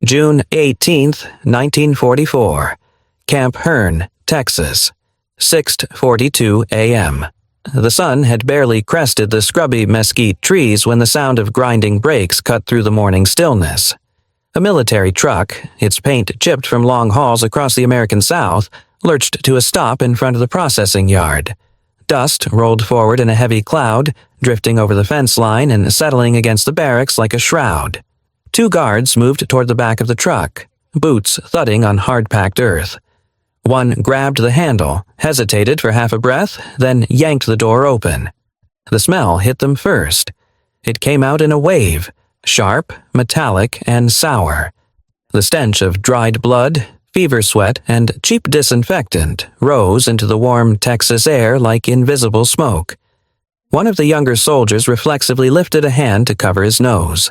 June 18th, 1944. Camp Hearn, Texas. 6:42 a.m. The sun had barely crested the scrubby mesquite trees when the sound of grinding brakes cut through the morning stillness. A military truck, its paint chipped from long hauls across the American South, lurched to a stop in front of the processing yard. Dust rolled forward in a heavy cloud, drifting over the fence line and settling against the barracks like a shroud. 2 guards moved toward the back of the truck, boots thudding on hard-packed earth. One grabbed the handle, hesitated for half a breath, then yanked the door open. The smell hit them first. It came out in a wave, sharp, metallic, and sour. The stench of dried blood, fever sweat, and cheap disinfectant rose into the warm Texas air like invisible smoke. One of the younger soldiers reflexively lifted a hand to cover his nose.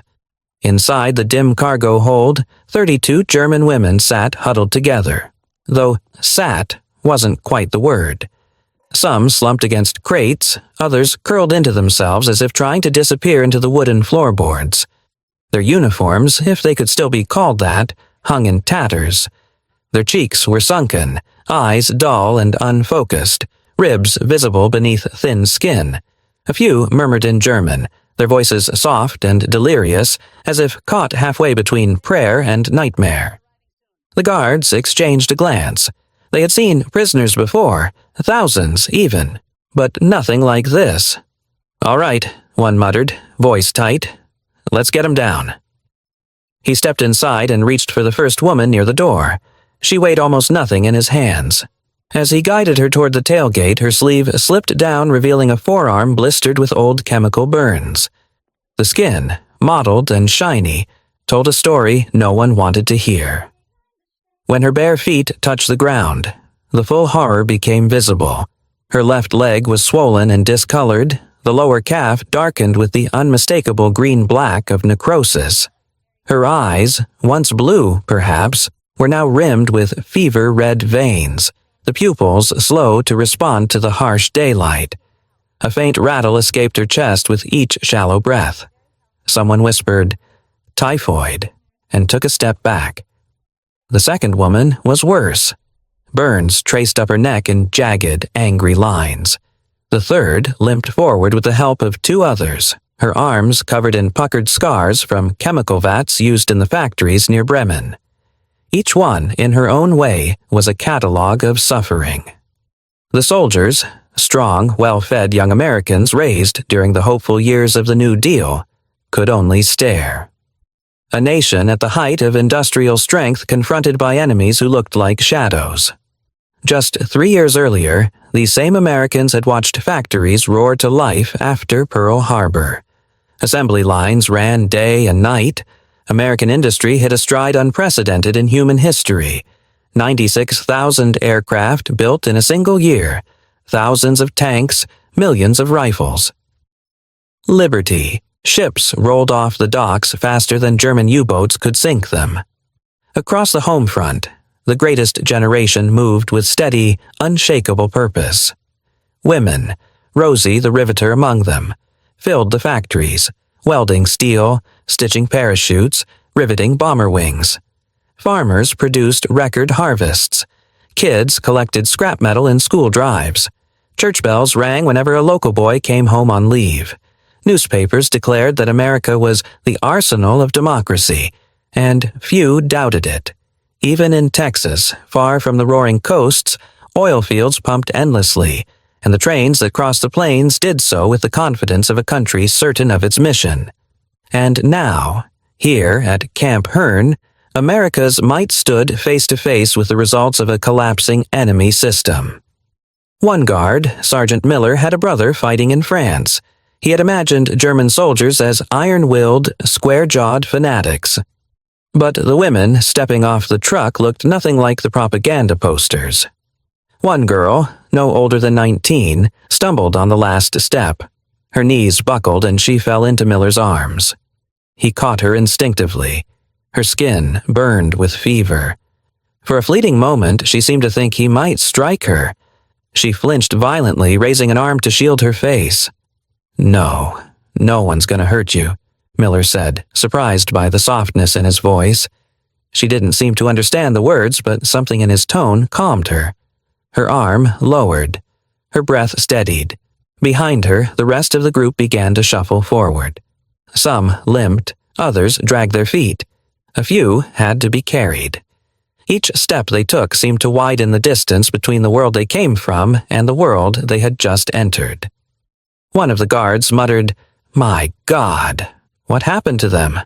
Inside the dim cargo hold, 32 German women sat huddled together, though sat wasn't quite the word. Some slumped against crates, others curled into themselves as if trying to disappear into the wooden floorboards. Their uniforms, if they could still be called that, hung in tatters. Their cheeks were sunken, eyes dull and unfocused, ribs visible beneath thin skin. A few murmured in German, their voices soft and delirious, as if caught halfway between prayer and nightmare. The guards exchanged a glance. They had seen prisoners before, thousands even, but nothing like this. "All right," one muttered, voice tight. "Let's get him down." He stepped inside and reached for the first woman near the door. She weighed almost nothing in his hands. As he guided her toward the tailgate, her sleeve slipped down, revealing a forearm blistered with old chemical burns. The skin, mottled and shiny, told a story no one wanted to hear. When her bare feet touched the ground, the full horror became visible. Her left leg was swollen and discolored, the lower calf darkened with the unmistakable green-black of necrosis. Her eyes, once blue, perhaps, were now rimmed with fever-red veins, the pupils slow to respond to the harsh daylight. A faint rattle escaped her chest with each shallow breath. Someone whispered, "Typhoid," and took a step back. The second woman was worse. Burns traced up her neck in jagged, angry lines. The third limped forward with the help of 2 others, her arms covered in puckered scars from chemical vats used in the factories near Bremen. Each one, in her own way, was a catalogue of suffering. The soldiers, strong, well-fed young Americans raised during the hopeful years of the New Deal, could only stare. A nation at the height of industrial strength confronted by enemies who looked like shadows. Just 3 years earlier, these same Americans had watched factories roar to life after Pearl Harbor. Assembly lines ran day and night. American industry hit a stride unprecedented in human history. 96,000 aircraft built in a single year, thousands of tanks, millions of rifles. Liberty. Ships rolled off the docks faster than German U-boats could sink them. Across the home front, the greatest generation moved with steady, unshakable purpose. Women, Rosie the riveter among them, filled the factories, welding steel, stitching parachutes, riveting bomber wings. Farmers produced record harvests. Kids collected scrap metal in school drives. Church bells rang whenever a local boy came home on leave. Newspapers declared that America was the arsenal of democracy, and few doubted it. Even in Texas, far from the roaring coasts, oil fields pumped endlessly, and the trains that crossed the plains did so with the confidence of a country certain of its mission. And now, here at Camp Hearn, America's might stood face to face with the results of a collapsing enemy system. One guard, Sergeant Miller, had a brother fighting in France. He had imagined German soldiers as iron-willed, square-jawed fanatics. But the women stepping off the truck looked nothing like the propaganda posters. One girl, no older than 19, stumbled on the last step. Her knees buckled and she fell into Miller's arms. He caught her instinctively. Her skin burned with fever. For a fleeting moment, she seemed to think he might strike her. She flinched violently, raising an arm to shield her face. "No, no one's going to hurt you," Miller said, surprised by the softness in his voice. She didn't seem to understand the words, but something in his tone calmed her. Her arm lowered. Her breath steadied. Behind her, the rest of the group began to shuffle forward. Some limped, others dragged their feet. A few had to be carried. Each step they took seemed to widen the distance between the world they came from and the world they had just entered. One of the guards muttered, "My God, what happened to them?"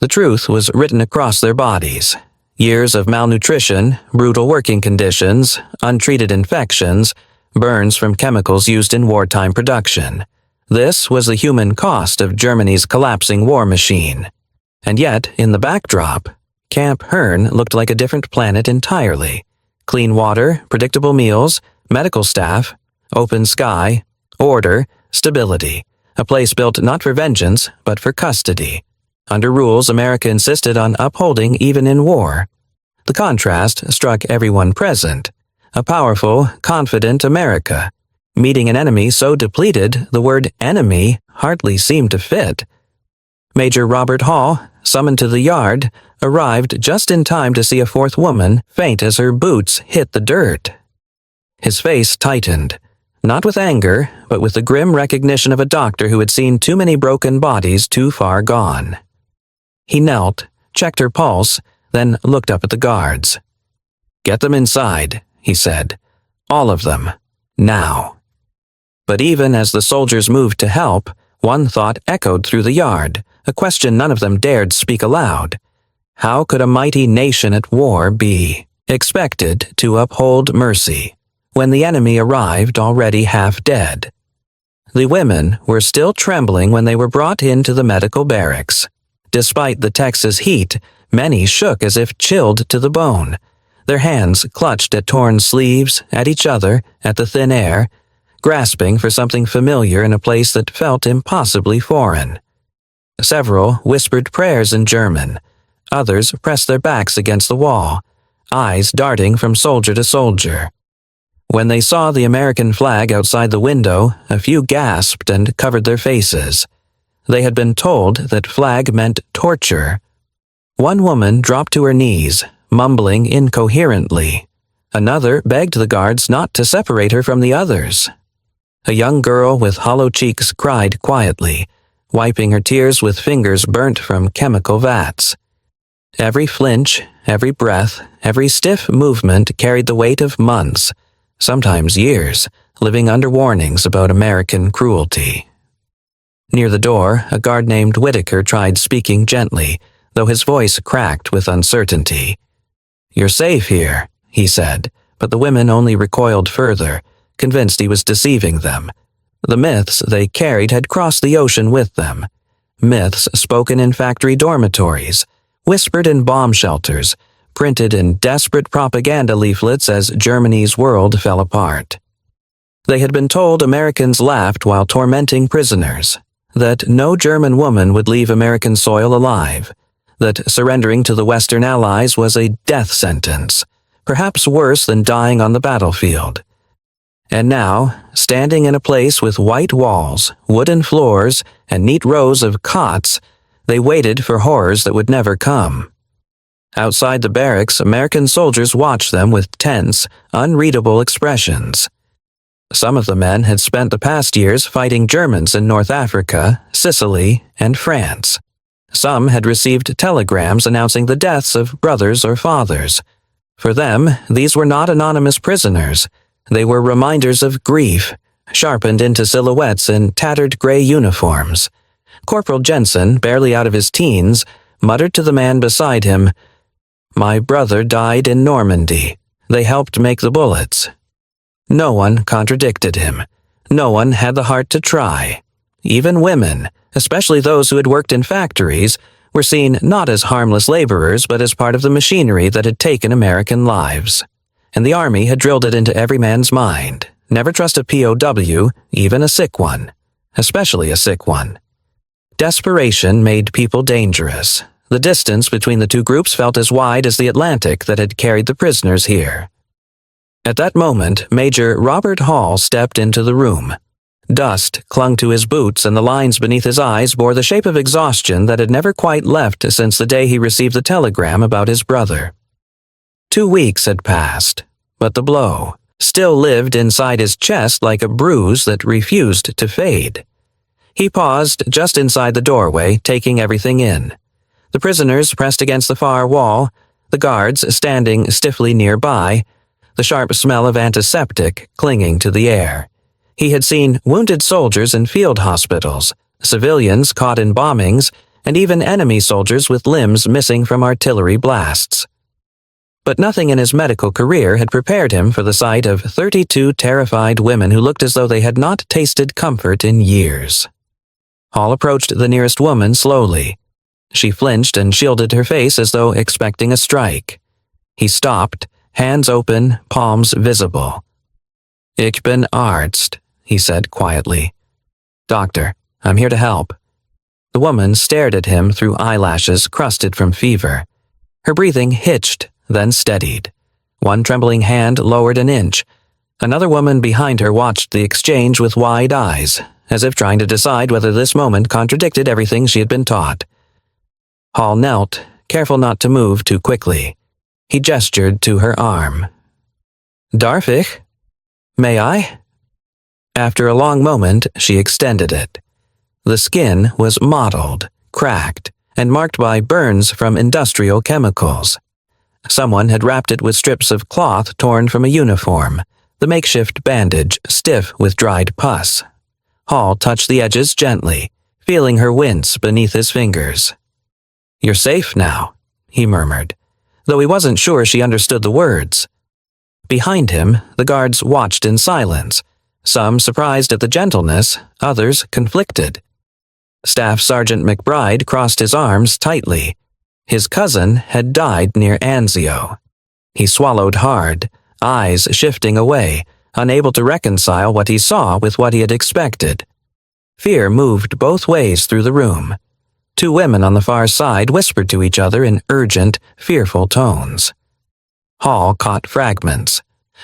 The truth was written across their bodies. Years of malnutrition, brutal working conditions, untreated infections, burns from chemicals used in wartime production. This was the human cost of Germany's collapsing war machine. And yet, in the backdrop, Camp Hearn looked like a different planet entirely. Clean water, predictable meals, medical staff, open sky, order, stability. A place built not for vengeance, but for custody. Under rules America insisted on upholding even in war. The contrast struck everyone present. A powerful, confident America. Meeting an enemy so depleted, the word enemy hardly seemed to fit. Major Robert Hall, summoned to the yard, arrived just in time to see a fourth woman faint as her boots hit the dirt. His face tightened, not with anger, but with the grim recognition of a doctor who had seen too many broken bodies too far gone. He knelt, checked her pulse, then looked up at the guards. "Get them inside," he said. "All of them. Now." But even as the soldiers moved to help, one thought echoed through the yard, a question none of them dared speak aloud. How could a mighty nation at war be expected to uphold mercy when the enemy arrived already half dead? The women were still trembling when they were brought into the medical barracks. Despite the Texas heat, many shook as if chilled to the bone. Their hands clutched at torn sleeves, at each other, at the thin air, grasping for something familiar in a place that felt impossibly foreign. Several whispered prayers in German. Others pressed their backs against the wall, eyes darting from soldier to soldier. When they saw the American flag outside the window, a few gasped and covered their faces. They had been told that flag meant torture. One woman dropped to her knees, mumbling incoherently. Another begged the guards not to separate her from the others. A young girl with hollow cheeks cried quietly, wiping her tears with fingers burnt from chemical vats. Every flinch, every breath, every stiff movement carried the weight of months, sometimes years, living under warnings about American cruelty. Near the door, a guard named Whitaker tried speaking gently, though his voice cracked with uncertainty. "You're safe here," he said, but the women only recoiled further, convinced he was deceiving them. The myths they carried had crossed the ocean with them. Myths spoken in factory dormitories, whispered in bomb shelters, printed in desperate propaganda leaflets as Germany's world fell apart. They had been told Americans laughed while tormenting prisoners, that no German woman would leave American soil alive, that surrendering to the Western Allies was a death sentence, perhaps worse than dying on the battlefield. And now, standing in a place with white walls, wooden floors, and neat rows of cots, they waited for horrors that would never come. Outside the barracks, American soldiers watched them with tense, unreadable expressions. Some of the men had spent the past years fighting Germans in North Africa, Sicily, and France. Some had received telegrams announcing the deaths of brothers or fathers. For them, these were not anonymous prisoners. They were reminders of grief, sharpened into silhouettes in tattered gray uniforms. Corporal Jensen, barely out of his teens, muttered to the man beside him, "My brother died in Normandy. They helped make the bullets." No one contradicted him. No one had the heart to try. Even women, especially those who had worked in factories, were seen not as harmless laborers but as part of the machinery that had taken American lives. And the Army had drilled it into every man's mind. Never trust a POW, even a sick one. Especially a sick one. Desperation made people dangerous. The distance between the two groups felt as wide as the Atlantic that had carried the prisoners here. At that moment, Major Robert Hall stepped into the room. Dust clung to his boots and the lines beneath his eyes bore the shape of exhaustion that had never quite left since the day he received the telegram about his brother. 2 weeks had passed, but the blow still lived inside his chest like a bruise that refused to fade. He paused just inside the doorway, taking everything in. The prisoners pressed against the far wall, the guards standing stiffly nearby, the sharp smell of antiseptic clinging to the air. He had seen wounded soldiers in field hospitals, civilians caught in bombings, and even enemy soldiers with limbs missing from artillery blasts. But nothing in his medical career had prepared him for the sight of 32 terrified women who looked as though they had not tasted comfort in years. Hall approached the nearest woman slowly. She flinched and shielded her face as though expecting a strike. He stopped, hands open, palms visible. "Ich bin Arzt," he said quietly. "Doctor, I'm here to help." The woman stared at him through eyelashes crusted from fever. Her breathing hitched, then steadied. One trembling hand lowered an inch. Another woman behind her watched the exchange with wide eyes, as if trying to decide whether this moment contradicted everything she had been taught. Hall knelt, careful not to move too quickly. He gestured to her arm. "Darf ich? May I?" After a long moment, she extended it. The skin was mottled, cracked, and marked by burns from industrial chemicals. Someone had wrapped it with strips of cloth torn from a uniform, the makeshift bandage stiff with dried pus. Hall touched the edges gently, feeling her wince beneath his fingers. "You're safe now," he murmured, though he wasn't sure she understood the words. Behind him, the guards watched in silence, some surprised at the gentleness, others conflicted. Staff Sergeant McBride crossed his arms tightly. His cousin had died near Anzio. He swallowed hard, eyes shifting away, unable to reconcile what he saw with what he had expected. Fear moved both ways through the room. 2 women on the far side whispered to each other in urgent, fearful tones. Hall caught fragments,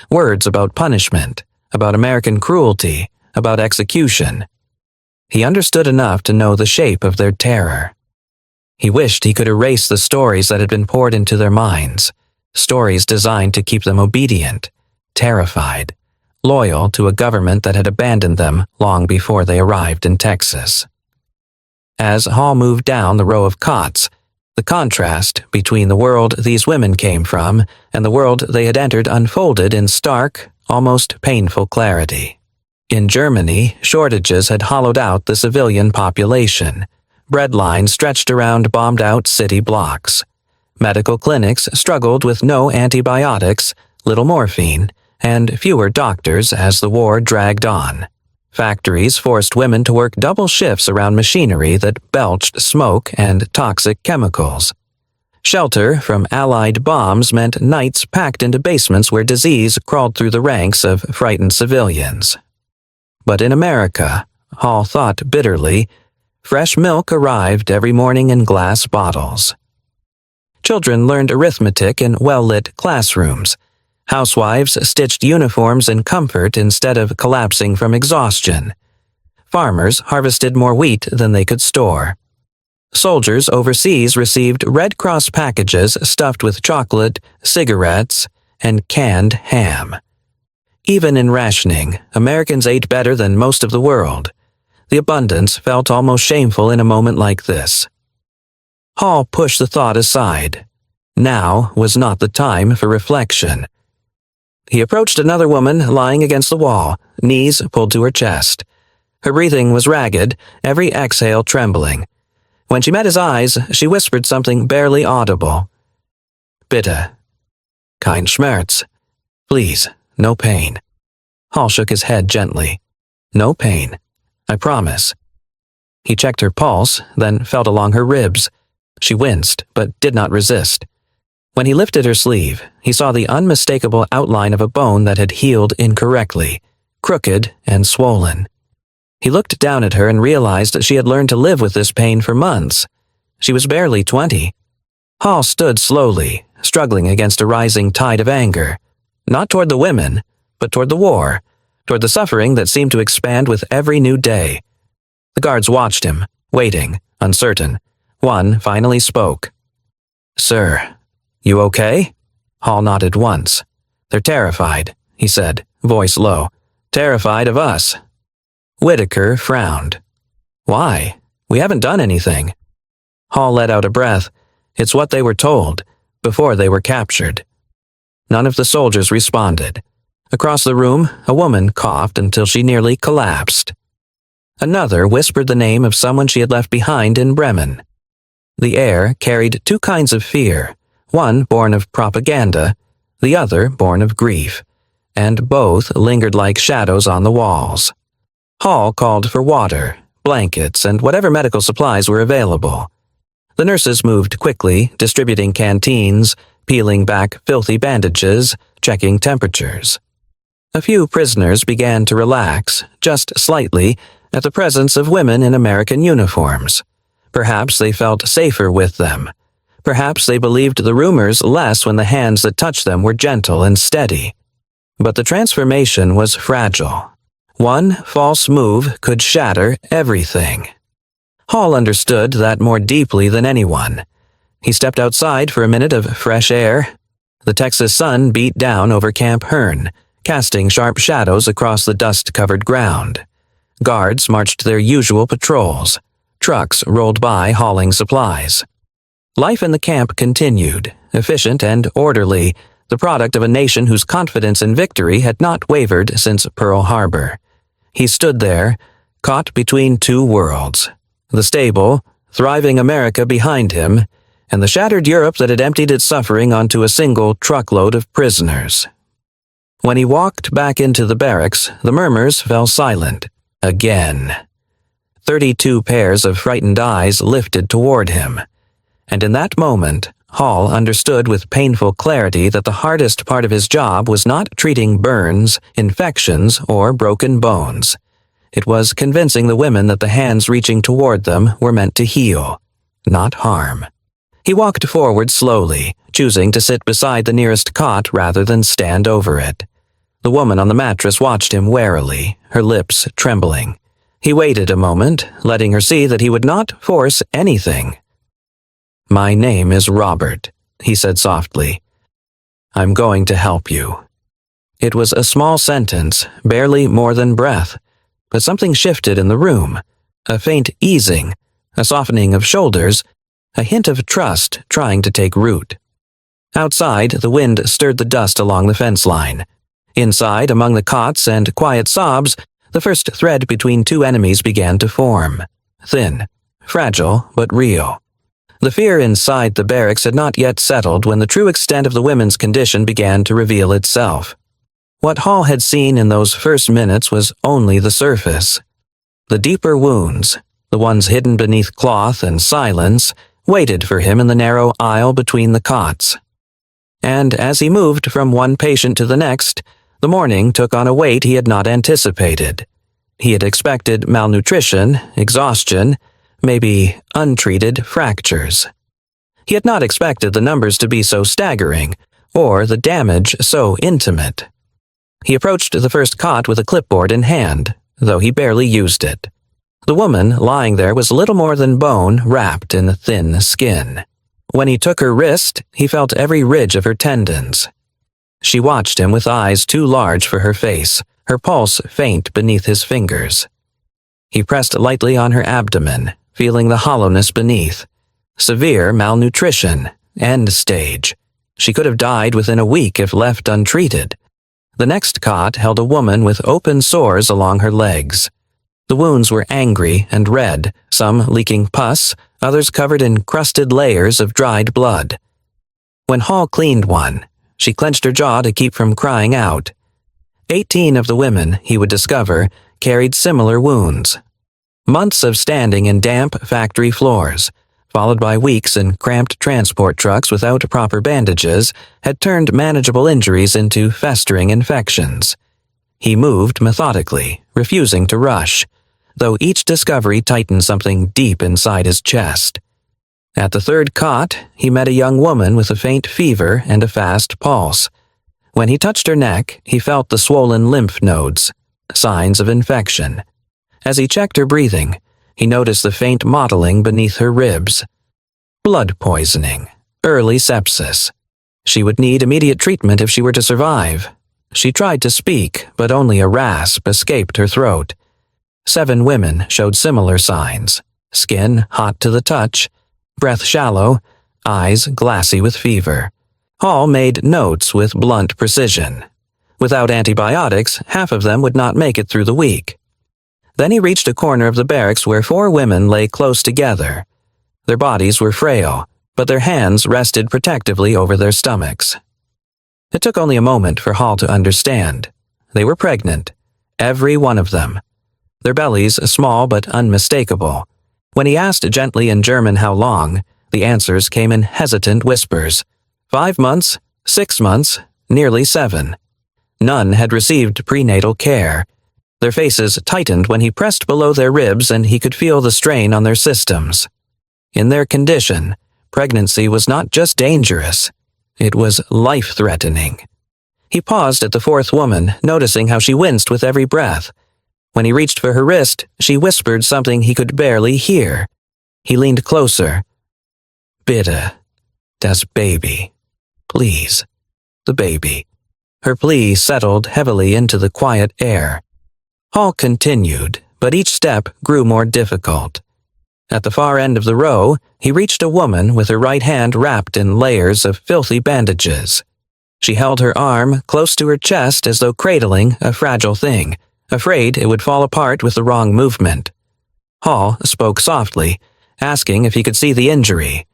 words about punishment, about American cruelty, about execution. He understood enough to know the shape of their terror. He wished he could erase the stories that had been poured into their minds, stories designed to keep them obedient, terrified, loyal to a government that had abandoned them long before they arrived in Texas. As Hall moved down the row of cots, the contrast between the world these women came from and the world they had entered unfolded in stark, almost painful clarity. In Germany, shortages had hollowed out the civilian population. Bread lines stretched around bombed-out city blocks. Medical clinics struggled with no antibiotics, little morphine, and fewer doctors as the war dragged on. Factories forced women to work double shifts around machinery that belched smoke and toxic chemicals. Shelter from Allied bombs meant nights packed into basements where disease crawled through the ranks of frightened civilians. But in America, Hall thought bitterly, fresh milk arrived every morning in glass bottles. Children learned arithmetic in well-lit classrooms. Housewives stitched uniforms in comfort instead of collapsing from exhaustion. Farmers harvested more wheat than they could store. Soldiers overseas received Red Cross packages stuffed with chocolate, cigarettes, and canned ham. Even in rationing, Americans ate better than most of the world. The abundance felt almost shameful in a moment like this. Hall pushed the thought aside. Now was not the time for reflection. He approached another woman lying against the wall, knees pulled to her chest. Her breathing was ragged, every exhale trembling. When she met his eyes, she whispered something barely audible. "Bitte. Kein Schmerz. Please, no pain." Hall shook his head gently. "No pain. I promise." He checked her pulse, then felt along her ribs. She winced, but did not resist. When he lifted her sleeve, he saw the unmistakable outline of a bone that had healed incorrectly, crooked and swollen. He looked down at her and realized that she had learned to live with this pain for months. She was barely 20. Hall stood slowly, struggling against a rising tide of anger, not toward the women, but toward the war, toward the suffering that seemed to expand with every new day. The guards watched him, waiting, uncertain. One finally spoke. "Sir, you okay?" Hall nodded once. "They're terrified," he said, voice low. "Terrified of us." Whitaker frowned. "Why? We haven't done anything." Hall let out a breath. It's what they were told, before they were captured. None of the soldiers responded. Across the room, a woman coughed until she nearly collapsed. Another whispered the name of someone she had left behind in Bremen. The air carried two kinds of fear, one born of propaganda, the other born of grief, and both lingered like shadows on the walls. Hall called for water, blankets, and whatever medical supplies were available. The nurses moved quickly, distributing canteens, peeling back filthy bandages, checking temperatures. A few prisoners began to relax, just slightly, at the presence of women in American uniforms. Perhaps they felt safer with them. Perhaps they believed the rumors less when the hands that touched them were gentle and steady. But the transformation was fragile. One false move could shatter everything. Hall understood that more deeply than anyone. He stepped outside for a minute of fresh air. The Texas sun beat down over Camp Hearn, casting sharp shadows across the dust-covered ground. Guards marched their usual patrols. Trucks rolled by hauling supplies. Life in the camp continued, efficient and orderly, the product of a nation whose confidence in victory had not wavered since Pearl Harbor. He stood there, caught between two worlds. The stable, thriving America behind him, and the shattered Europe that had emptied its suffering onto a single truckload of prisoners. When he walked back into the barracks, the murmurs fell silent. Again. 32 pairs of frightened eyes lifted toward him. And in that moment, Hall understood with painful clarity that the hardest part of his job was not treating burns, infections, or broken bones. It was convincing the women that the hands reaching toward them were meant to heal, not harm. He walked forward slowly, choosing to sit beside the nearest cot rather than stand over it. The woman on the mattress watched him warily, her lips trembling. He waited a moment, letting her see that he would not force anything. "My name is Robert," he said softly. "I'm going to help you." It was a small sentence, barely more than breath, but something shifted in the room. A faint easing, a softening of shoulders, a hint of trust trying to take root. Outside, the wind stirred the dust along the fence line. Inside, among the cots and quiet sobs, the first thread between two enemies began to form. Thin, fragile, but real. The fear inside the barracks had not yet settled when the true extent of the women's condition began to reveal itself. What Hall had seen in those first minutes was only the surface. The deeper wounds, the ones hidden beneath cloth and silence, waited for him in the narrow aisle between the cots. And as he moved from one patient to the next, the morning took on a weight he had not anticipated. He had expected malnutrition, exhaustion, maybe untreated fractures. He had not expected the numbers to be so staggering, or the damage so intimate. He approached the first cot with a clipboard in hand, though he barely used it. The woman lying there was little more than bone wrapped in thin skin. When he took her wrist, he felt every ridge of her tendons. She watched him with eyes too large for her face, her pulse faint beneath his fingers. He pressed lightly on her abdomen, feeling the hollowness beneath. Severe malnutrition, end stage. She could have died within a week if left untreated. The next cot held a woman with open sores along her legs. The wounds were angry and red, some leaking pus, others covered in crusted layers of dried blood. When Hall cleaned one, she clenched her jaw to keep from crying out. 18 of the women, he would discover, carried similar wounds. Months of standing in damp factory floors, followed by weeks in cramped transport trucks without proper bandages, had turned manageable injuries into festering infections. He moved methodically, refusing to rush, though each discovery tightened something deep inside his chest. At the third cot, he met a young woman with a faint fever and a fast pulse. When he touched her neck, he felt the swollen lymph nodes. signs of infection. As he checked her breathing, he noticed the faint mottling beneath her ribs. Blood poisoning, early sepsis. She would need immediate treatment if she were to survive. She tried to speak, but only a rasp escaped her throat. 7 women showed similar signs: skin hot to the touch, breath shallow, eyes glassy with fever. Hall made notes with blunt precision. Without antibiotics, half of them would not make it through the week. Then he reached a corner of the barracks where 4 women lay close together. Their bodies were frail, but their hands rested protectively over their stomachs. It took only a moment for Hall to understand. They were pregnant, every one of them. Their bellies small but unmistakable. When he asked gently in German how long, the answers came in hesitant whispers. 5 months, 6 months, nearly 7. None had received prenatal care. Their faces tightened when he pressed below their ribs and he could feel the strain on their systems. In their condition, pregnancy was not just dangerous, it was life-threatening. He paused at the 4th woman, noticing how she winced with every breath. When he reached for her wrist, she whispered something he could barely hear. He leaned closer. "Bitte, das Baby. Please, the baby." Her plea settled heavily into the quiet air. Hall continued, but each step grew more difficult. At the far end of the row, he reached a woman with her right hand wrapped in layers of filthy bandages. She held her arm close to her chest as though cradling a fragile thing, afraid it would fall apart with the wrong movement. Hall spoke softly, asking if he could see the injury.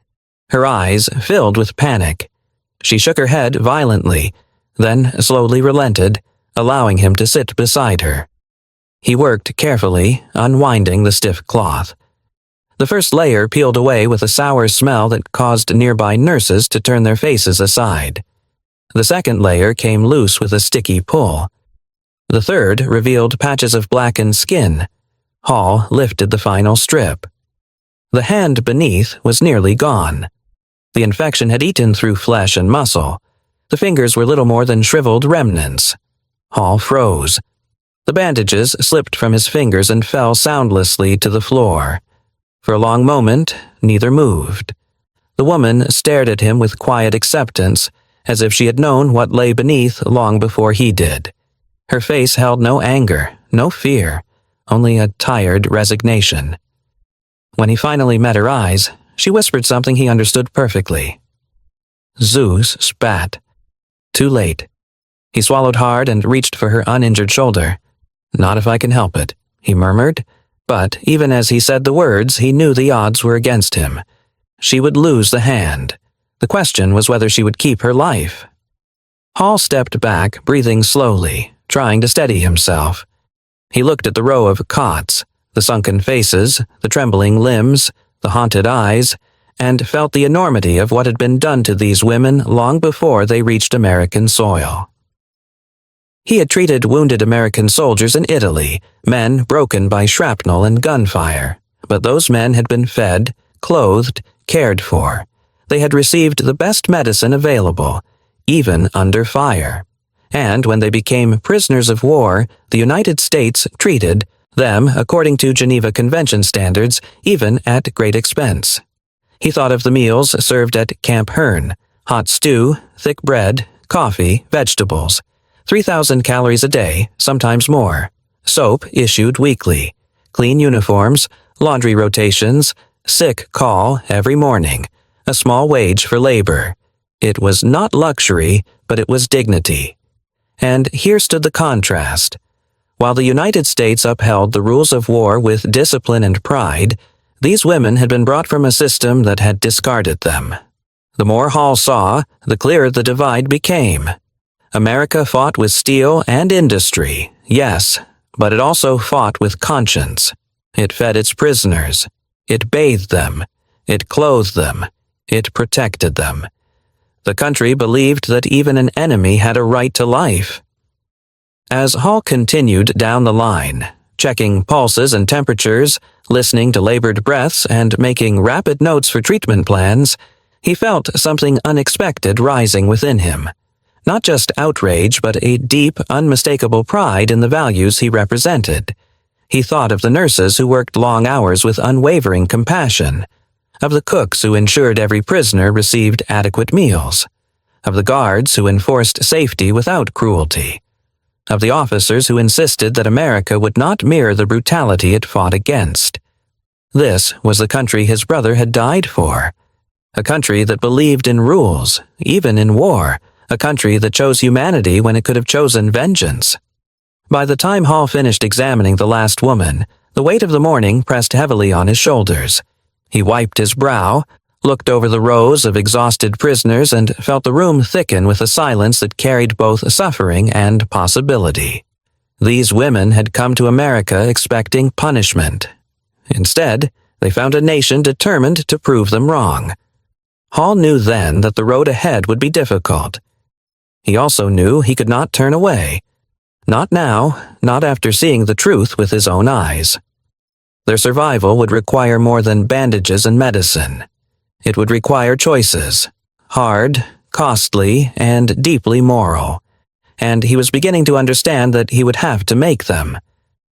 Her eyes filled with panic. She shook her head violently, then slowly relented, allowing him to sit beside her. He worked carefully, unwinding the stiff cloth. The first layer peeled away with a sour smell that caused nearby nurses to turn their faces aside. The second layer came loose with a sticky pull. The third revealed patches of blackened skin. Hall lifted the final strip. The hand beneath was nearly gone. The infection had eaten through flesh and muscle. The fingers were little more than shriveled remnants. Hall froze. The bandages slipped from his fingers and fell soundlessly to the floor. For a long moment, neither moved. The woman stared at him with quiet acceptance, as if she had known what lay beneath long before he did. Her face held no anger, no fear, only a tired resignation. When he finally met her eyes, she whispered something he understood perfectly. Zeus spat. Too late. He swallowed hard and reached for her uninjured shoulder. "Not if I can help it," he murmured. But even as he said the words, he knew the odds were against him. She would lose the hand. The question was whether she would keep her life. Hall stepped back, breathing slowly, trying to steady himself. He looked at the row of cots, the sunken faces, the trembling limbs, the haunted eyes, and felt the enormity of what had been done to these women long before they reached American soil. He had treated wounded American soldiers in Italy, men broken by shrapnel and gunfire. But those men had been fed, clothed, cared for. They had received the best medicine available, even under fire. And when they became prisoners of war, the United States treated them according to Geneva Convention standards, even at great expense. He thought of the meals served at Camp Hearn: hot stew, thick bread, coffee, vegetables. 3,000 calories a day, sometimes more. Soap issued weekly. Clean uniforms, laundry rotations, sick call every morning. A small wage for labor. It was not luxury, but it was dignity. And here stood the contrast. While the United States upheld the rules of war with discipline and pride, these women had been brought from a system that had discarded them. The more Hall saw, the clearer the divide became. America fought with steel and industry, yes, but it also fought with conscience. It fed its prisoners. It bathed them. It clothed them. It protected them. The country believed that even an enemy had a right to life. As Hall continued down the line, checking pulses and temperatures, listening to labored breaths, and making rapid notes for treatment plans, he felt something unexpected rising within him. Not just outrage, but a deep, unmistakable pride in the values he represented. He thought of the nurses who worked long hours with unwavering compassion, of the cooks who ensured every prisoner received adequate meals, of the guards who enforced safety without cruelty, of the officers who insisted that America would not mirror the brutality it fought against. This was the country his brother had died for, a country that believed in rules, even in war, a country that chose humanity when it could have chosen vengeance. By the time Hall finished examining the last woman, the weight of the morning pressed heavily on his shoulders. He wiped his brow, looked over the rows of exhausted prisoners, and felt the room thicken with a silence that carried both suffering and possibility. These women had come to America expecting punishment. Instead, they found a nation determined to prove them wrong. Hall knew then that the road ahead would be difficult. He also knew he could not turn away. Not now, not after seeing the truth with his own eyes. Their survival would require more than bandages and medicine. It would require choices, hard, costly, and deeply moral. And he was beginning to understand that he would have to make them.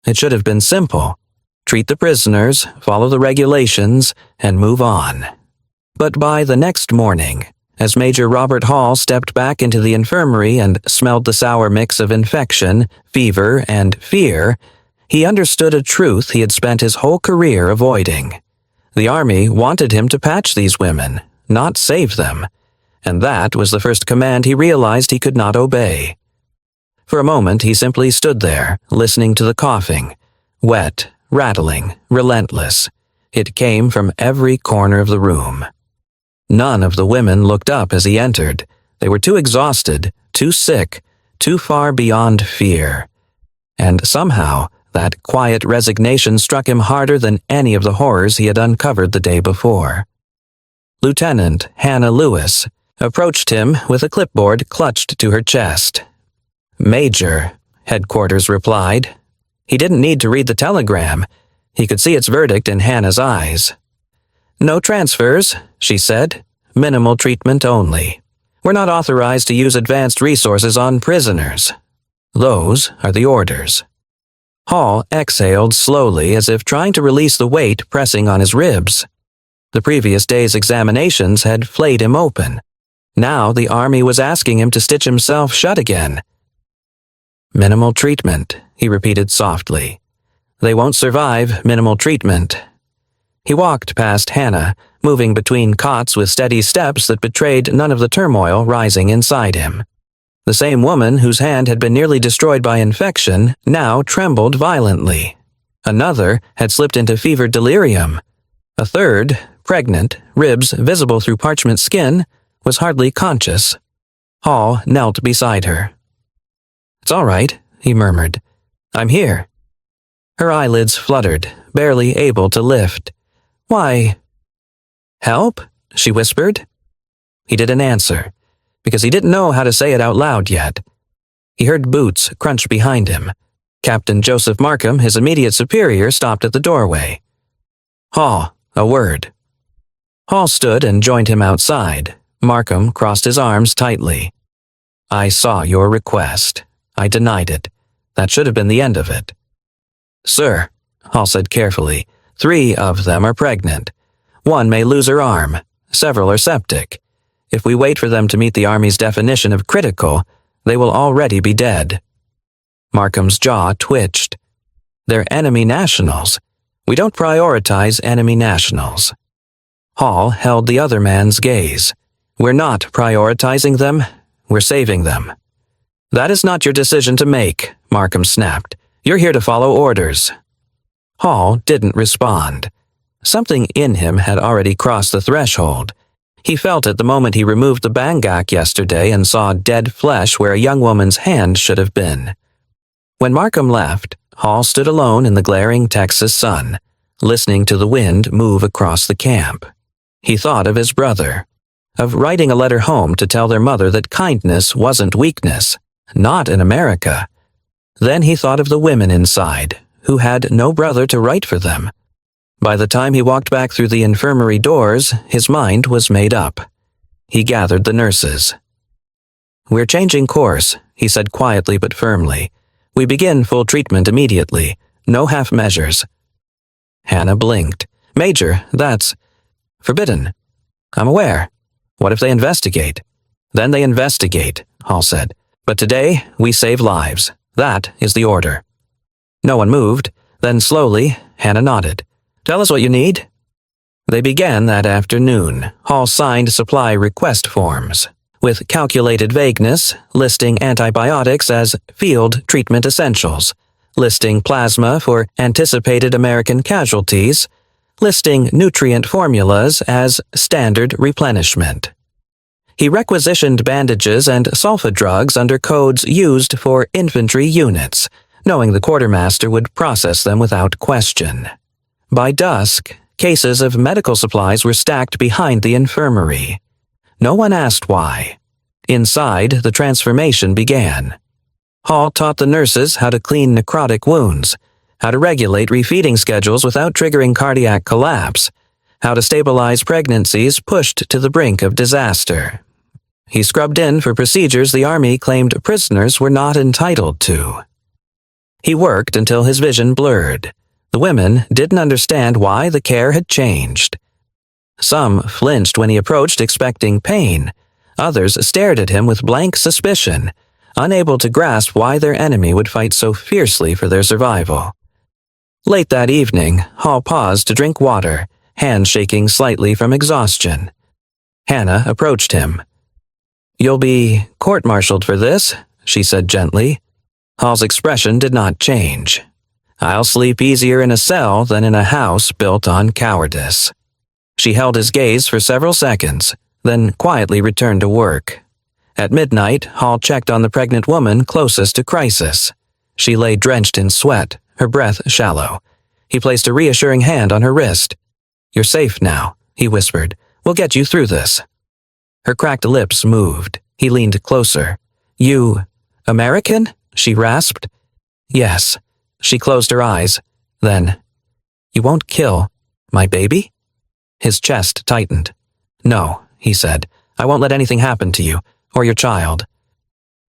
It should have been simple. Treat the prisoners, follow the regulations, and move on. But by the next morning, as Major Robert Hall stepped back into the infirmary and smelled the sour mix of infection, fever, and fear, he understood a truth he had spent his whole career avoiding. The Army wanted him to patch these women, not save them, and that was the first command he realized he could not obey. For a moment he simply stood there, listening to the coughing, wet, rattling, relentless. It came from every corner of the room. None of the women looked up as he entered. They were too exhausted, too sick, too far beyond fear. And somehow, that quiet resignation struck him harder than any of the horrors he had uncovered the day before. Lieutenant Hannah Lewis approached him with a clipboard clutched to her chest. "Major," headquarters replied. He didn't need to read the telegram. He could see its verdict in Hannah's eyes. "No transfers," she said. "Minimal treatment only. We're not authorized to use advanced resources on prisoners. Those are the orders." Hall exhaled slowly as if trying to release the weight pressing on his ribs. The previous day's examinations had flayed him open. Now the Army was asking him to stitch himself shut again. "Minimal treatment," he repeated softly. "They won't survive minimal treatment." He walked past Hannah, moving between cots with steady steps that betrayed none of the turmoil rising inside him. The same woman whose hand had been nearly destroyed by infection now trembled violently. Another had slipped into fever delirium. A third, pregnant, ribs visible through parchment skin, was hardly conscious. Hall knelt beside her. "It's all right," he murmured. "I'm here." Her eyelids fluttered, barely able to lift. "Why?" "Help?" she whispered. He didn't answer, because he didn't know how to say it out loud yet. He heard boots crunch behind him. Captain Joseph Markham, his immediate superior, stopped at the doorway. "Hall, a word." Hall stood and joined him outside. Markham crossed his arms tightly. "I saw your request. I denied it. That should have been the end of it." "Sir," Hall said carefully, 3 of them are pregnant. 1 may lose her arm. Several are septic. If we wait for them to meet the Army's definition of critical, they will already be dead." Markham's jaw twitched. "They're enemy nationals. We don't prioritize enemy nationals." Hall held the other man's gaze. "We're not prioritizing them. We're saving them." "That is not your decision to make," Markham snapped. "You're here to follow orders." Hall didn't respond. Something in him had already crossed the threshold. He felt it the moment he removed the bangak yesterday and saw dead flesh where a young woman's hand should have been. When Markham left, Hall stood alone in the glaring Texas sun, listening to the wind move across the camp. He thought of his brother, of writing a letter home to tell their mother that kindness wasn't weakness, not in America. Then he thought of the women inside, who had no brother to write for them. By the time he walked back through the infirmary doors, his mind was made up. He gathered the nurses. "We're changing course," he said quietly but firmly. "We begin full treatment immediately. No half measures." Hannah blinked. "Major, that's forbidden." "I'm aware. What if they investigate?" "Then they investigate," Hall said. "But today, we save lives. That is the order." No one moved. Then slowly, Hannah nodded. "Tell us what you need." They began that afternoon. Hall signed supply request forms, with calculated vagueness, listing antibiotics as field treatment essentials, listing plasma for anticipated American casualties, listing nutrient formulas as standard replenishment. He requisitioned bandages and sulfa drugs under codes used for infantry units, knowing the quartermaster would process them without question. By dusk, cases of medical supplies were stacked behind the infirmary. No one asked why. Inside, the transformation began. Hall taught the nurses how to clean necrotic wounds, how to regulate refeeding schedules without triggering cardiac collapse, how to stabilize pregnancies pushed to the brink of disaster. He scrubbed in for procedures the Army claimed prisoners were not entitled to. He worked until his vision blurred. The women didn't understand why the care had changed. Some flinched when he approached expecting pain. Others stared at him with blank suspicion, unable to grasp why their enemy would fight so fiercely for their survival. Late that evening, Hall paused to drink water, hands shaking slightly from exhaustion. Hannah approached him. "You'll be court-martialed for this," she said gently. Hall's expression did not change. "I'll sleep easier in a cell than in a house built on cowardice." She held his gaze for several seconds, then quietly returned to work. At midnight, Hall checked on the pregnant woman closest to crisis. She lay drenched in sweat, her breath shallow. He placed a reassuring hand on her wrist. "You're safe now," he whispered. "We'll get you through this." Her cracked lips moved. He leaned closer. "You, American?" she rasped. "Yes." She closed her eyes. Then, "You won't kill my baby?" His chest tightened. "No," he said. "I won't let anything happen to you, or your child."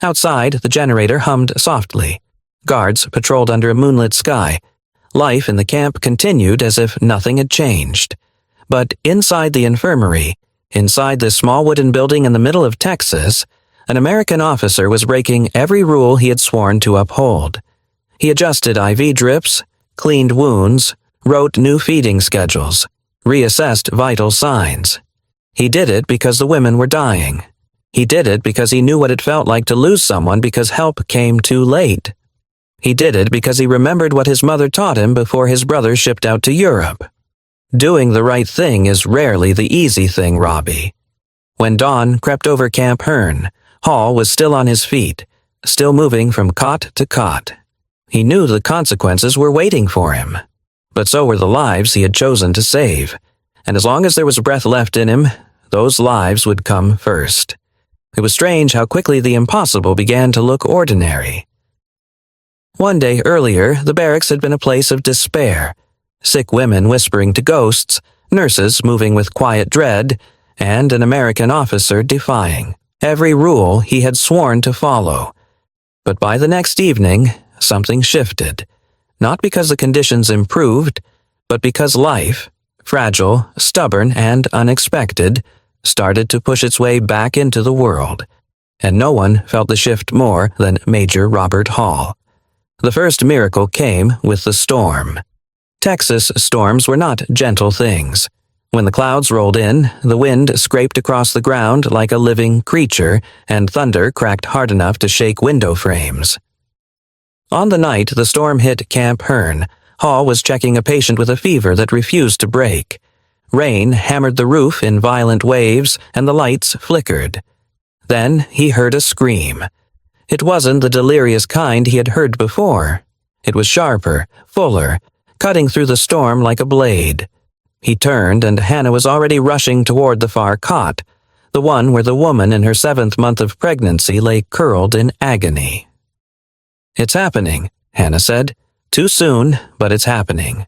Outside, the generator hummed softly. Guards patrolled under a moonlit sky. Life in the camp continued as if nothing had changed. But inside the infirmary, inside this small wooden building in the middle of Texas, an American officer was breaking every rule he had sworn to uphold. He adjusted IV drips, cleaned wounds, wrote new feeding schedules, reassessed vital signs. He did it because the women were dying. He did it because he knew what it felt like to lose someone because help came too late. He did it because he remembered what his mother taught him before his brother shipped out to Europe. Doing the right thing is rarely the easy thing, Robbie. When dawn crept over Camp Hearn, Hall was still on his feet, still moving from cot to cot. He knew the consequences were waiting for him. But so were the lives he had chosen to save. And as long as there was breath left in him, those lives would come first. It was strange how quickly the impossible began to look ordinary. One day earlier, the barracks had been a place of despair. Sick women whispering to ghosts, nurses moving with quiet dread, and an American officer defying every rule he had sworn to follow. But by the next evening, something shifted. Not because the conditions improved, but because life, fragile, stubborn, and unexpected, started to push its way back into the world. And no one felt the shift more than Major Robert Hall. The first miracle came with the storm. Texas storms were not gentle things. When the clouds rolled in, the wind scraped across the ground like a living creature, and thunder cracked hard enough to shake window frames. On the night the storm hit Camp Hearn, Hall was checking a patient with a fever that refused to break. Rain hammered the roof in violent waves, and the lights flickered. Then he heard a scream. It wasn't the delirious kind he had heard before. It was sharper, fuller, cutting through the storm like a blade. He turned, and Hannah was already rushing toward the far cot, the one where the woman in her 7th month of pregnancy lay curled in agony. "It's happening," Hannah said. "Too soon, but it's happening."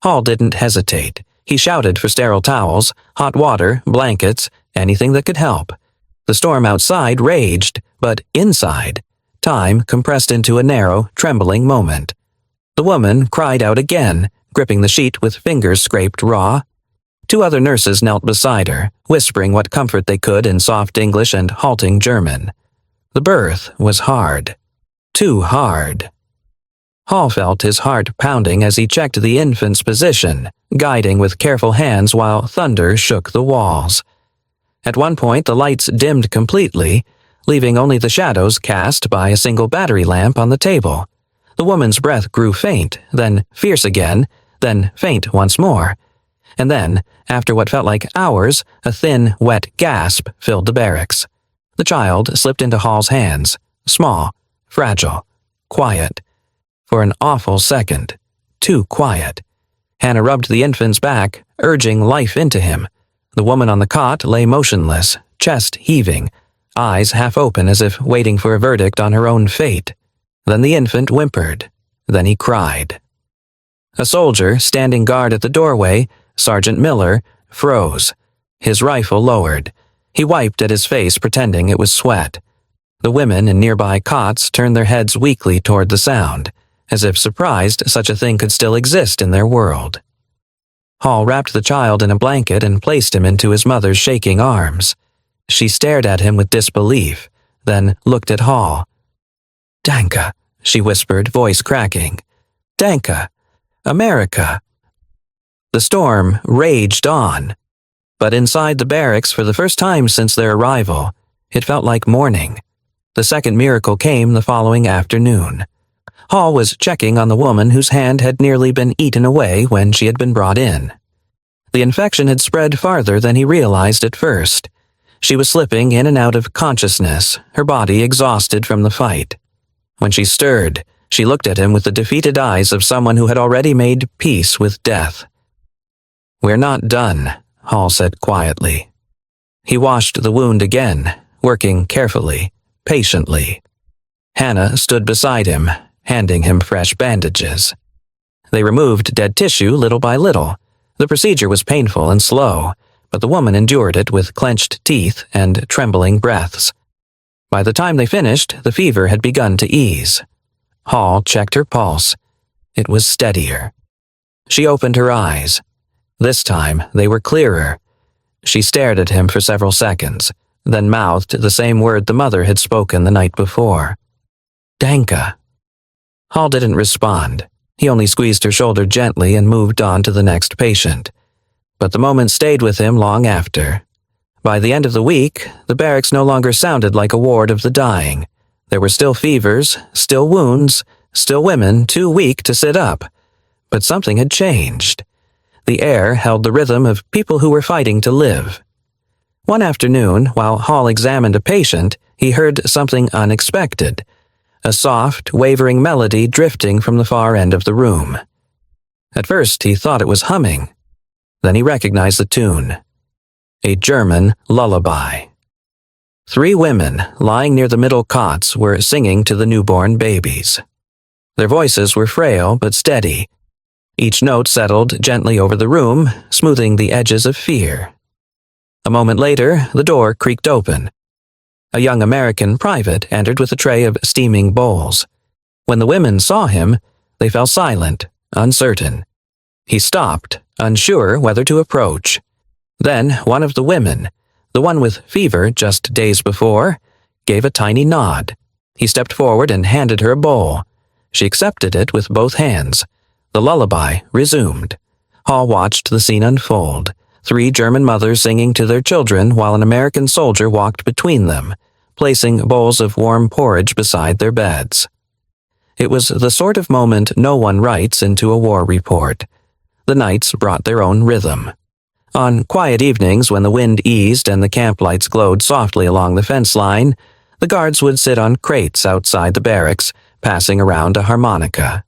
Hall didn't hesitate. He shouted for sterile towels, hot water, blankets, anything that could help. The storm outside raged, but inside, time compressed into a narrow, trembling moment. The woman cried out again, gripping the sheet with fingers scraped raw. 2 other nurses knelt beside her, whispering what comfort they could in soft English and halting German. The birth was hard. Too hard. Hall felt his heart pounding as he checked the infant's position, guiding with careful hands while thunder shook the walls. At one point, the lights dimmed completely, leaving only the shadows cast by a single battery lamp on the table. The woman's breath grew faint, then fierce again, then faint once more. And then, after what felt like hours, a thin, wet gasp filled the barracks. The child slipped into Hall's hands, small, fragile, quiet. For an awful second, too quiet. Hannah rubbed the infant's back, urging life into him. The woman on the cot lay motionless, chest heaving, eyes half open as if waiting for a verdict on her own fate. Then the infant whimpered. Then he cried. A soldier, standing guard at the doorway, Sergeant Miller, froze. His rifle lowered. He wiped at his face, pretending it was sweat. The women in nearby cots turned their heads weakly toward the sound, as if surprised such a thing could still exist in their world. Hall wrapped the child in a blanket and placed him into his mother's shaking arms. She stared at him with disbelief, then looked at Hall. "Danke," she whispered, voice cracking. "Danke. America." The storm raged on, but inside the barracks for the first time since their arrival, it felt like morning. The second miracle came the following afternoon. Hall was checking on the woman whose hand had nearly been eaten away when she had been brought in. The infection had spread farther than he realized at first. She was slipping in and out of consciousness, her body exhausted from the fight. When she stirred, she looked at him with the defeated eyes of someone who had already made peace with death. "We're not done," Hall said quietly. He washed the wound again, working carefully, patiently. Hannah stood beside him, handing him fresh bandages. They removed dead tissue little by little. The procedure was painful and slow, but the woman endured it with clenched teeth and trembling breaths. By the time they finished, the fever had begun to ease. Hall checked her pulse. It was steadier. She opened her eyes. This time, they were clearer. She stared at him for several seconds, then mouthed the same word the mother had spoken the night before. "Danke." Hall didn't respond. He only squeezed her shoulder gently and moved on to the next patient. But the moment stayed with him long after. By the end of the week, the barracks no longer sounded like a ward of the dying. There were still fevers, still wounds, still women too weak to sit up. But something had changed. The air held the rhythm of people who were fighting to live. One afternoon, while Hall examined a patient, he heard something unexpected. A soft, wavering melody drifting from the far end of the room. At first, he thought it was humming. Then he recognized the tune. A German lullaby. 3 women, lying near the middle cots, were singing to the newborn babies. Their voices were frail but steady. Each note settled gently over the room, smoothing the edges of fear. A moment later, the door creaked open. A young American private entered with a tray of steaming bowls. When the women saw him, they fell silent, uncertain. He stopped, unsure whether to approach. Then one of the women, the one with fever just days before, gave a tiny nod. He stepped forward and handed her a bowl. She accepted it with both hands. The lullaby resumed. Hall watched the scene unfold. 3 German mothers singing to their children while an American soldier walked between them, placing bowls of warm porridge beside their beds. It was the sort of moment no one writes into a war report. The nights brought their own rhythm. On quiet evenings when the wind eased and the camp lights glowed softly along the fence line, the guards would sit on crates outside the barracks, passing around a harmonica.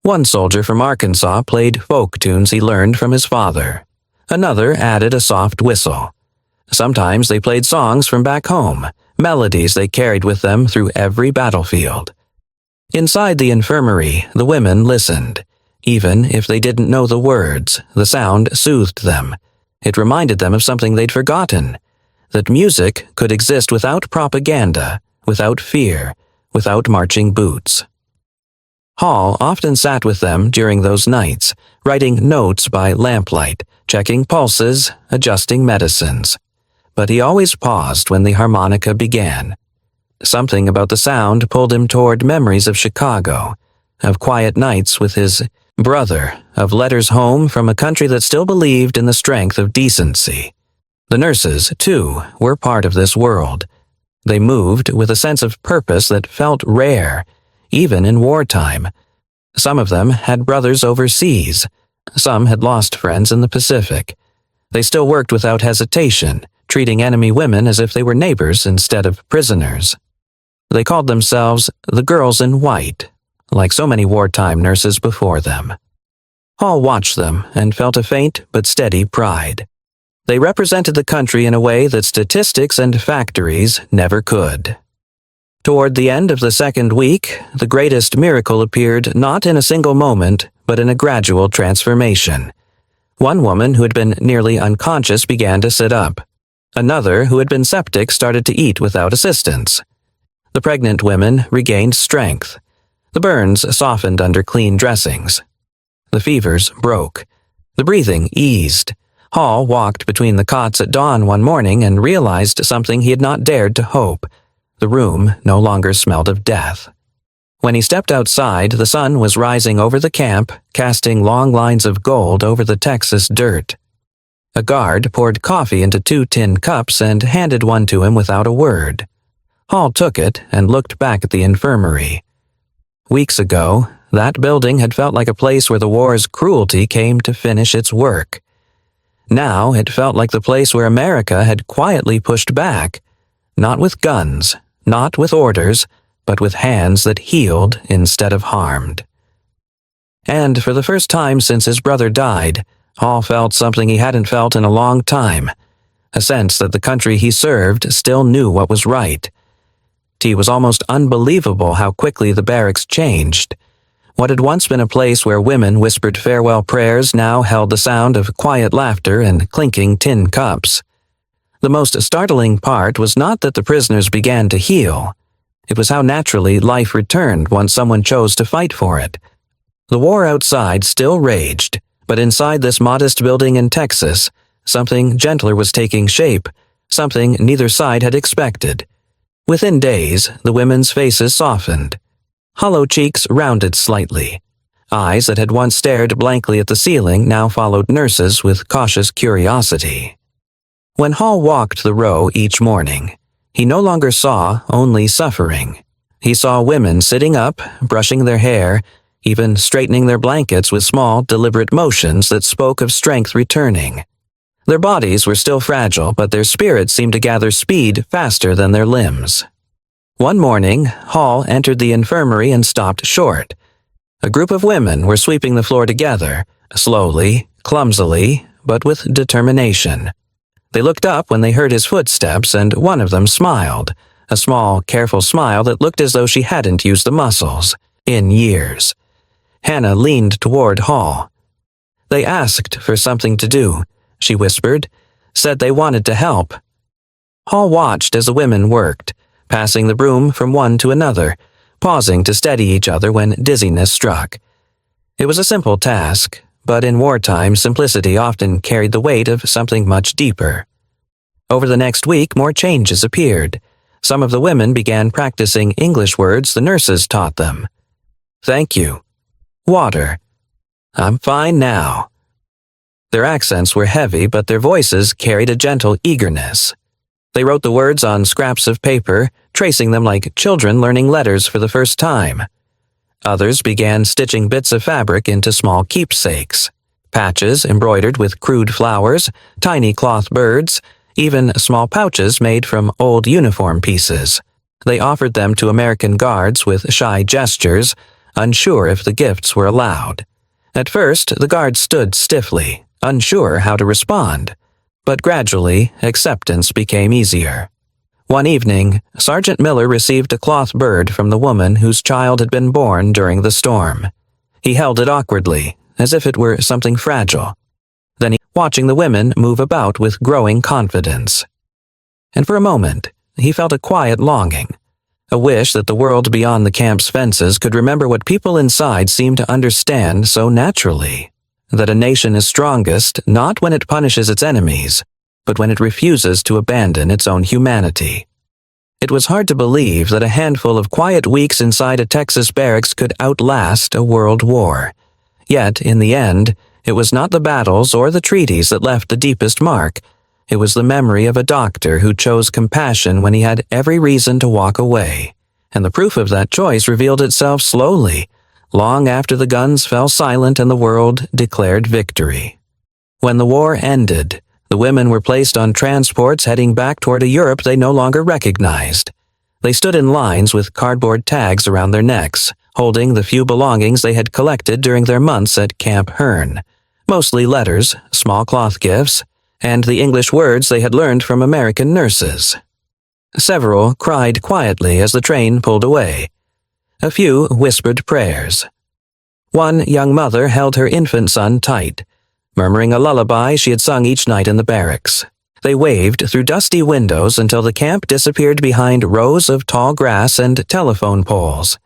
One soldier from Arkansas played folk tunes he learned from his father. Another added a soft whistle. Sometimes they played songs from back home, melodies they carried with them through every battlefield. Inside the infirmary, the women listened. Even if they didn't know the words, the sound soothed them. It reminded them of something they'd forgotten. that music could exist without propaganda, without fear, without marching boots. Hall often sat with them during those nights, writing notes by lamplight, checking pulses, adjusting medicines. But he always paused when the harmonica began. Something about the sound pulled him toward memories of Chicago, of quiet nights with his brother, of letters home from a country that still believed in the strength of decency. The nurses, too, were part of this world. They moved with a sense of purpose that felt rare, even in wartime. Some of them had brothers overseas. Some had lost friends in the Pacific. They still worked without hesitation, treating enemy women as if they were neighbors instead of prisoners. They called themselves the Girls in White, like so many wartime nurses before them. Hall watched them and felt a faint but steady pride. They represented the country in a way that statistics and factories never could. Toward the end of the second week, the greatest miracle appeared not in a single moment, but in a gradual transformation. One woman who had been nearly unconscious began to sit up. Another who had been septic started to eat without assistance. The pregnant women regained strength. The burns softened under clean dressings. The fevers broke. The breathing eased. Hall walked between the cots at dawn one morning and realized something he had not dared to hope. The room no longer smelled of death. When he stepped outside, the sun was rising over the camp, casting long lines of gold over the Texas dirt. A guard poured coffee into 2 tin cups and handed one to him without a word. Hall took it and looked back at the infirmary. Weeks ago, that building had felt like a place where the war's cruelty came to finish its work. Now it felt like the place where America had quietly pushed back, not with guns, not with orders, but with hands that healed instead of harmed. And for the first time since his brother died, Hall felt something he hadn't felt in a long time, a sense that the country he served still knew what was right. It was almost unbelievable how quickly the barracks changed. What had once been a place where women whispered farewell prayers now held the sound of quiet laughter and clinking tin cups. The most startling part was not that the prisoners began to heal. It was how naturally life returned once someone chose to fight for it. The war outside still raged, but inside this modest building in Texas, something gentler was taking shape, something neither side had expected. Within days, the women's faces softened. Hollow cheeks rounded slightly. Eyes that had once stared blankly at the ceiling now followed nurses with cautious curiosity. When Hall walked the row each morning, he no longer saw only suffering. He saw women sitting up, brushing their hair, even straightening their blankets with small, deliberate motions that spoke of strength returning. Their bodies were still fragile, but their spirits seemed to gather speed faster than their limbs. One morning, Hall entered the infirmary and stopped short. A group of women were sweeping the floor together, slowly, clumsily, but with determination. They looked up when they heard his footsteps, and one of them smiled, a small, careful smile that looked as though she hadn't used the muscles in years. Hannah leaned toward Hall. "They asked for something to do," she whispered, "said they wanted to help." Hall watched as the women worked, passing the broom from one to another, pausing to steady each other when dizziness struck. It was a simple task, but in wartime simplicity often carried the weight of something much deeper. Over the next week, more changes appeared. Some of the women began practicing English words the nurses taught them. "Thank you." "Water." "I'm fine now." Their accents were heavy, but their voices carried a gentle eagerness. They wrote the words on scraps of paper, tracing them like children learning letters for the first time. Others began stitching bits of fabric into small keepsakes, patches embroidered with crude flowers, tiny cloth birds, even small pouches made from old uniform pieces. They offered them to American guards with shy gestures, unsure if the gifts were allowed. At first, the guards stood stiffly, unsure how to respond, but gradually acceptance became easier. One evening, Sergeant Miller received a cloth bird from the woman whose child had been born during the storm. He held it awkwardly, as if it were something fragile. Then he watching the women move about with growing confidence. and for a moment he felt a quiet longing, a wish that the world beyond the camp's fences could remember what people inside seemed to understand so naturally, that a nation is strongest not when it punishes its enemies, but when it refuses to abandon its own humanity. It was hard to believe that a handful of quiet weeks inside a Texas barracks could outlast a world war. Yet, in the end, it was not the battles or the treaties that left the deepest mark. It was the memory of a doctor who chose compassion when he had every reason to walk away. And the proof of that choice revealed itself slowly, long after the guns fell silent and the world declared victory. When the war ended, the women were placed on transports heading back toward a Europe they no longer recognized. They stood in lines with cardboard tags around their necks, holding the few belongings they had collected during their months at Camp Hearn, mostly letters, small cloth gifts, and the English words they had learned from American nurses. Several cried quietly as the train pulled away. A few whispered prayers. One young mother held her infant son tight, murmuring a lullaby she had sung each night in the barracks. They waved through dusty windows until the camp disappeared behind rows of tall grass and telephone poles.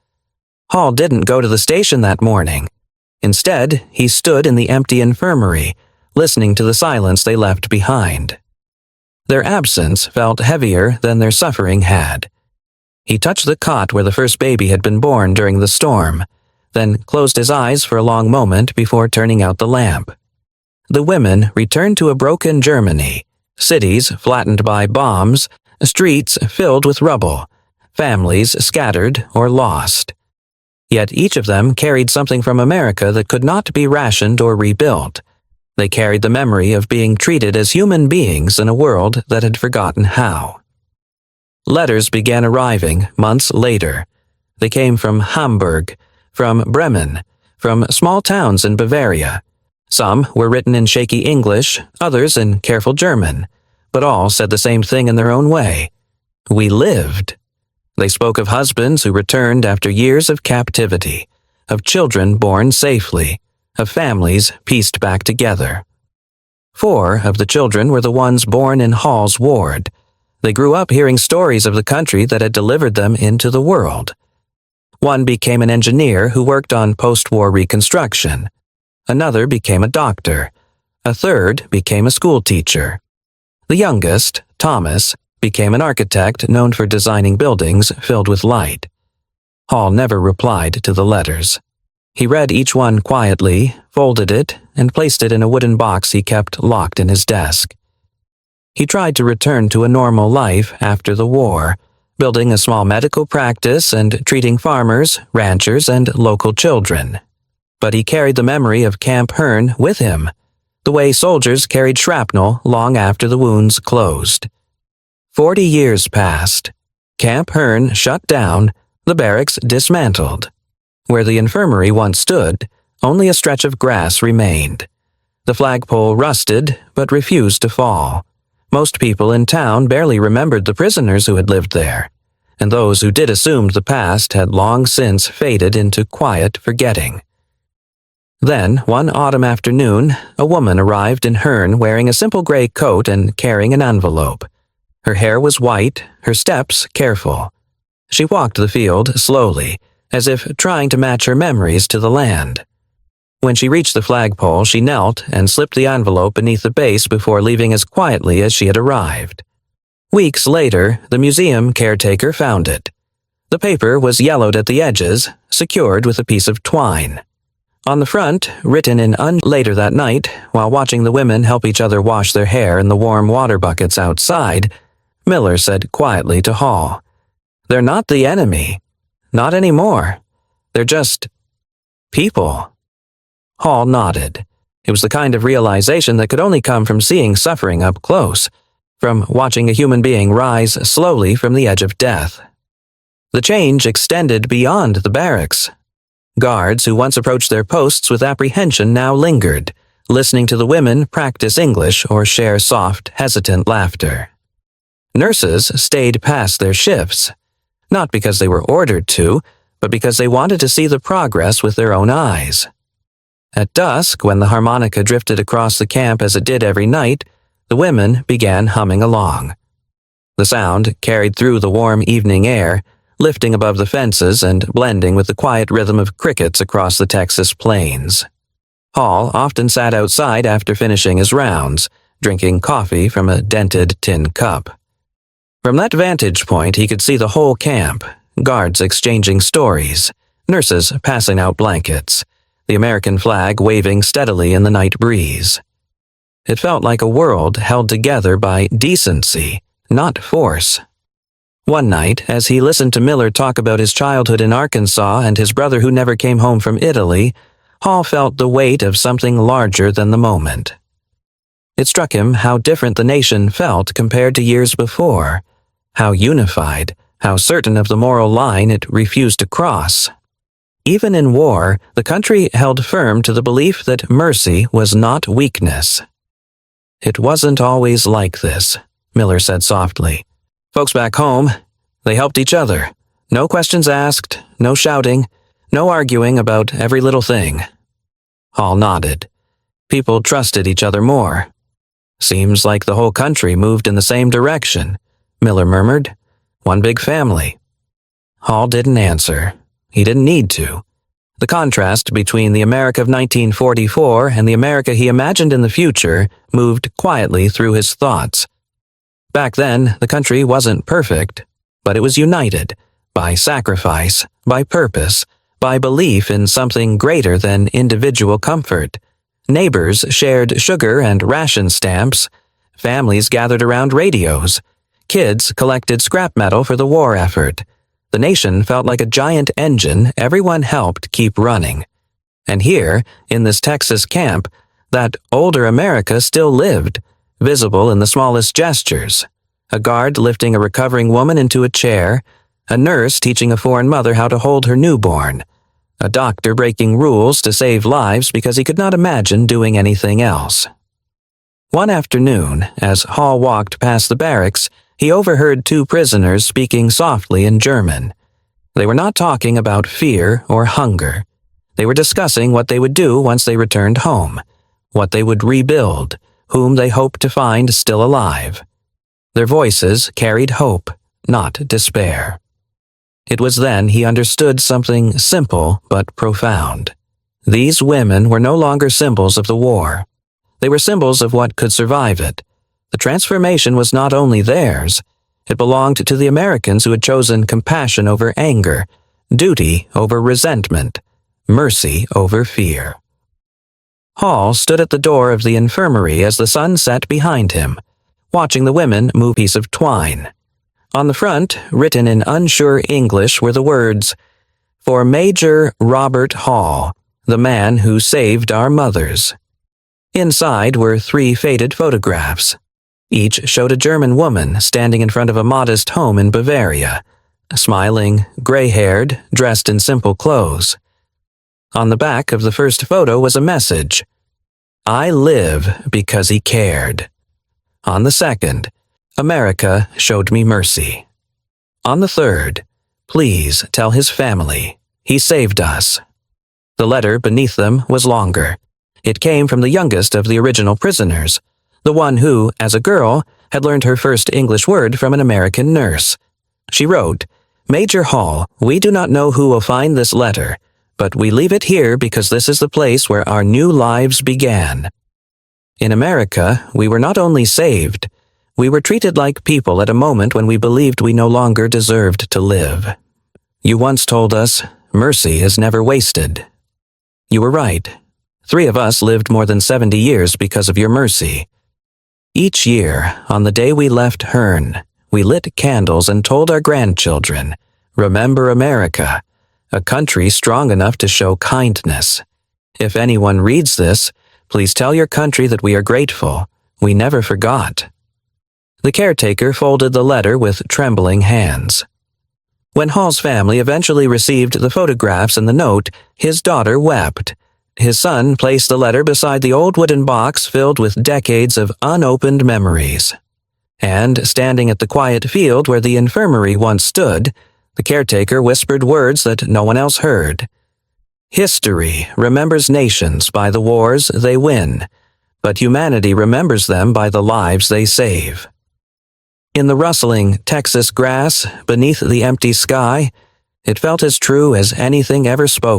Hall didn't go to the station that morning. Instead, he stood in the empty infirmary, listening to the silence they left behind. Their absence felt heavier than their suffering had. He touched the cot where the first baby had been born during the storm, then closed his eyes for a long moment before turning out the lamp. The women returned to a broken Germany, cities flattened by bombs, streets filled with rubble, families scattered or lost. Yet each of them carried something from America that could not be rationed or rebuilt. They carried the memory of being treated as human beings in a world that had forgotten how. Letters began arriving months later. They came from Hamburg, from Bremen, from small towns in Bavaria. Some were written in shaky English, others in careful German, but all said the same thing in their own way. We lived. They spoke of husbands who returned after years of captivity, of children born safely, of families pieced back together. 4 of the children were the ones born in Hall's ward. They grew up hearing stories of the country that had delivered them into the world. One became an engineer who worked on post-war reconstruction. Another became a doctor. A third became a school teacher. The youngest, Thomas, became an architect known for designing buildings filled with light. Hall never replied to the letters. He read each one quietly, folded it, and placed it in a wooden box he kept locked in his desk. He tried to return to a normal life after the war, building a small medical practice and treating farmers, ranchers, and local children. But he carried the memory of Camp Hearn with him, the way soldiers carried shrapnel long after the wounds closed. 40 years passed. Camp Hearn shut down, the barracks dismantled. Where the infirmary once stood, only a stretch of grass remained. The flagpole rusted, but refused to fall. Most people in town barely remembered the prisoners who had lived there, and those who did assume the past had long since faded into quiet forgetting. Then, one autumn afternoon, a woman arrived in Hearn wearing a simple gray coat and carrying an envelope. Her hair was white, her steps careful. She walked the field slowly, as if trying to match her memories to the land. When she reached the flagpole, she knelt and slipped the envelope beneath the base before leaving as quietly as she had arrived. Weeks later, the museum caretaker found it. The paper was yellowed at the edges, secured with a piece of twine. On the front, written in later that night, while watching the women help each other wash their hair in the warm water buckets outside, Miller said quietly to Hall, "They're not the enemy. Not anymore. They're just people." Hall nodded. It was the kind of realization that could only come from seeing suffering up close, from watching a human being rise slowly from the edge of death. The change extended beyond the barracks. Guards who once approached their posts with apprehension now lingered, listening to the women practice English or share soft, hesitant laughter. Nurses stayed past their shifts, not because they were ordered to, but because they wanted to see the progress with their own eyes. At dusk, when the harmonica drifted across the camp as it did every night, the women began humming along. The sound carried through the warm evening air, lifting above the fences and blending with the quiet rhythm of crickets across the Texas plains. Hall often sat outside after finishing his rounds, drinking coffee from a dented tin cup. From that vantage point, he could see the whole camp, guards exchanging stories, nurses passing out blankets, the American flag waving steadily in the night breeze. It felt like a world held together by decency, not force. One night, as he listened to Miller talk about his childhood in Arkansas and his brother who never came home from Italy, Hall felt the weight of something larger than the moment. It struck him how different the nation felt compared to years before, how unified, how certain of the moral line it refused to cross. Even in war, the country held firm to the belief that mercy was not weakness. "It wasn't always like this," Miller said softly. "Folks back home, they helped each other. No questions asked, no shouting, no arguing about every little thing." Hall nodded. People trusted each other more. "Seems like the whole country moved in the same direction," Miller murmured. "One big family." Hall didn't answer. He didn't need to. The contrast between the America of 1944 and the America he imagined in the future moved quietly through his thoughts. Back then, the country wasn't perfect, but it was united by sacrifice, by purpose, by belief in something greater than individual comfort. Neighbors shared sugar and ration stamps. Families gathered around radios. Kids collected scrap metal for the war effort. The nation felt like a giant engine everyone helped keep running. And here, in this Texas camp, that older America still lived, visible in the smallest gestures. A guard lifting a recovering woman into a chair, a nurse teaching a foreign mother how to hold her newborn, a doctor breaking rules to save lives because he could not imagine doing anything else. One afternoon, as Hall walked past the barracks, he overheard two prisoners speaking softly in German. They were not talking about fear or hunger. They were discussing what they would do once they returned home, what they would rebuild, whom they hoped to find still alive. Their voices carried hope, not despair. It was then he understood something simple but profound. These women were no longer symbols of the war. They were symbols of what could survive it. The transformation was not only theirs, it belonged to the Americans who had chosen compassion over anger, duty over resentment, mercy over fear. Hall stood at the door of the infirmary as the sun set behind him, watching the women move a piece of twine. On the front, written in unsure English, were the words, "For Major Robert Hall, the man who saved our mothers." Inside were 3 faded photographs. Each showed a German woman standing in front of a modest home in Bavaria, smiling, gray-haired, dressed in simple clothes. On the back of the first photo was a message, "I live because he cared." On the second, "America showed me mercy." On the third, "Please tell his family, he saved us." The letter beneath them was longer. It came from the youngest of the original prisoners, the one who, as a girl, had learned her first English word from an American nurse. She wrote, "Major Hall, we do not know who will find this letter, but we leave it here because this is the place where our new lives began. In America, we were not only saved, we were treated like people at a moment when we believed we no longer deserved to live. You once told us, mercy is never wasted. You were right. 3 of us lived more than 70 years because of your mercy. Each year, on the day we left Herne, we lit candles and told our grandchildren, 'Remember America, a country strong enough to show kindness. If anyone reads this, please tell your country that we are grateful. We never forgot.'" The caretaker folded the letter with trembling hands. When Hall's family eventually received the photographs and the note, his daughter wept. His son placed the letter beside the old wooden box filled with decades of unopened memories. And, standing at the quiet field where the infirmary once stood, the caretaker whispered words that no one else heard. "History remembers nations by the wars they win, but humanity remembers them by the lives they save." In the rustling Texas grass beneath the empty sky, it felt as true as anything ever spoken.